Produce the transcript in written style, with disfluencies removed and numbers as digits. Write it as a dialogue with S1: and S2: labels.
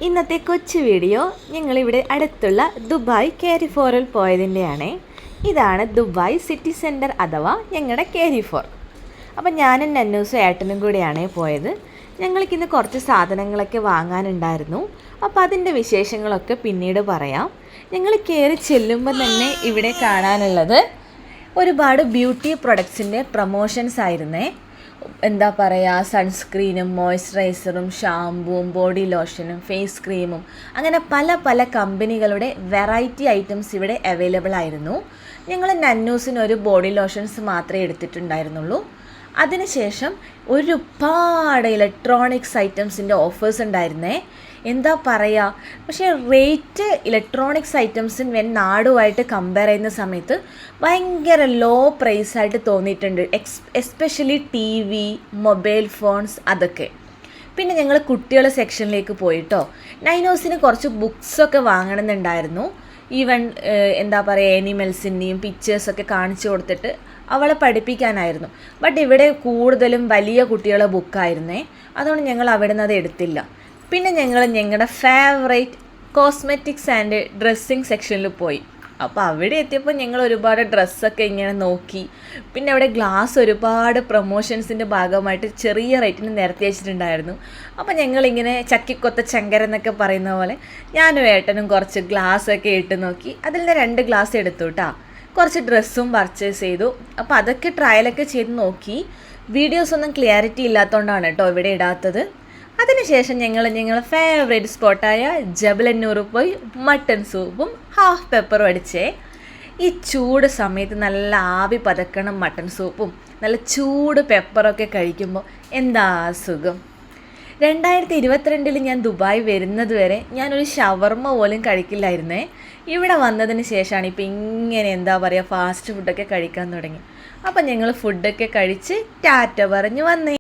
S1: ഇന്നത്തെ കൊച്ചു വീഡിയോ ഞങ്ങളിവിടെ അടുത്തുള്ള ദുബായ് കാരിഫോറിൽ പോയതിൻ്റെയാണ്. ഇതാണ് ദുബായ് സിറ്റി സെൻറ്റർ അഥവാ ഞങ്ങളുടെ കാരിഫോർ. അപ്പം ഞാനും നന്നൂസും ഏട്ടനും കൂടിയാണ് പോയത്. ഞങ്ങൾക്കിന്ന് കുറച്ച് സാധനങ്ങളൊക്കെ വാങ്ങാനുണ്ടായിരുന്നു. അപ്പോൾ അതിൻ്റെ വിശേഷങ്ങളൊക്കെ പിന്നീട് പറയാം. ഞങ്ങൾ കയറി ചെല്ലുമ്പോൾ തന്നെ ഇവിടെ കാണാനുള്ളത് ഒരുപാട് ബ്യൂട്ടി പ്രൊഡക്ട്സിൻ്റെ പ്രൊമോഷൻസ് ആയിരുന്നേ. എന്താ പറയുക, സൺസ്ക്രീനും മോയ്സ്ചറൈസറും ഷാമ്പുവും ബോഡി ലോഷനും ഫേസ് ക്രീമും അങ്ങനെ പല പല കമ്പനികളുടെ വെറൈറ്റി ഐറ്റംസ് ഇവിടെ അവൈലബിൾ ആയിരുന്നു. ഞങ്ങൾ നന്നൂസിന് ഒരു ബോഡി ലോഷൻസ് മാത്രമേ എടുത്തിട്ടുണ്ടായിരുന്നുള്ളൂ. അതിനുശേഷം ഒരുപാട് ഇലക്ട്രോണിക്സ് ഐറ്റംസിൻ്റെ ഓഫേഴ്സ് ഉണ്ടായിരുന്നേ. എന്താ പറയുക, പക്ഷേ റേറ്റ് ഇലക്ട്രോണിക്സ് ഐറ്റംസിന് നാടുമായിട്ട് കമ്പയർ ചെയ്യുന്ന സമയത്ത് ഭയങ്കര ലോ പ്രൈസായിട്ട് തോന്നിയിട്ടുണ്ട്. Especially T V, mobile phones അതൊക്കെ. പിന്നെ ഞങ്ങൾ കുട്ടികളുടെ സെക്ഷനിലേക്ക് പോയിട്ടോ. നൈനോസിന് കുറച്ച് ബുക്സൊക്കെ വാങ്ങണമെന്നുണ്ടായിരുന്നു. ഈവൻ എന്താ പറയുക, ആനിമൽസിൻ്റെയും പിക്ചേഴ്സൊക്കെ കാണിച്ചു കൊടുത്തിട്ട് അവളെ പഠിപ്പിക്കാനായിരുന്നു. ബട്ട് ഇവിടെ കൂടുതലും വലിയ കുട്ടികളുടെ ബുക്കായിരുന്നേ. അതുകൊണ്ട് ഞങ്ങൾ അവിടെ നിന്ന് അത് എടുത്തില്ല. പിന്നെ ഞങ്ങൾ ഞങ്ങളുടെ ഫേവറേറ്റ് കോസ്മെറ്റിക്സ് ആൻഡ് ഡ്രസ്സിങ് സെക്ഷനിൽ പോയി. അപ്പോൾ അവിടെ എത്തിയപ്പോൾ ഞങ്ങൾ ഒരുപാട് ഡ്രസ്സൊക്കെ ഇങ്ങനെ നോക്കി. പിന്നെ അവിടെ ഗ്ലാസ് ഒരുപാട് പ്രൊമോഷൻസിൻ്റെ ഭാഗമായിട്ട് ചെറിയ റേറ്റിന് നിരത്തി വെച്ചിട്ടുണ്ടായിരുന്നു. അപ്പോൾ ഞങ്ങളിങ്ങനെ ചക്കിക്കൊത്ത ചങ്കര എന്നൊക്കെ പറയുന്ന പോലെ ഞാനും ഏട്ടനും കുറച്ച് ഗ്ലാസ്സൊക്കെ ഇട്ട് നോക്കി. അതിൽ നിന്ന് 2 ഗ്ലാസ് എടുത്തു കേട്ടോ. കുറച്ച് ഡ്രസ്സും പർച്ചേസ് ചെയ്തു. അപ്പോൾ അതൊക്കെ ട്രയലൊക്കെ ചെയ്ത് നോക്കി. വീഡിയോസ് ഒന്നും ക്ലിയാരിറ്റി ഇല്ലാത്തതുകൊണ്ടാണ് കേട്ടോ ഇവിടെ ഇടാത്തത്. അതിനുശേഷം ഞങ്ങൾ ഫേവറേറ്റ് സ്പോട്ടായ ജബലന്നൂർ പോയി മട്ടൺ സൂപ്പും ഹാഫ് പെപ്പറും അടിച്ചേ. ഈ ചൂട് സമയത്ത് നല്ല ആവി പതക്കണം മട്ടൺ സൂപ്പും നല്ല ചൂട് പെപ്പറൊക്കെ കഴിക്കുമ്പോൾ എന്താ സുഖം. 2022 ഞാൻ ദുബായ് വരുന്നത് വരെ ഞാനൊരു ഷവർമ്മ പോലും കഴിക്കില്ലായിരുന്നേ. ഇവിടെ വന്നതിന് ശേഷമാണ് ഇപ്പോൾ ഇങ്ങനെ എന്താ പറയുക ഫാസ്റ്റ് ഫുഡൊക്കെ കഴിക്കാൻ തുടങ്ങി. അപ്പം ഞങ്ങൾ ഫുഡൊക്കെ കഴിച്ച് ടാറ്റ പറഞ്ഞു വന്നേ.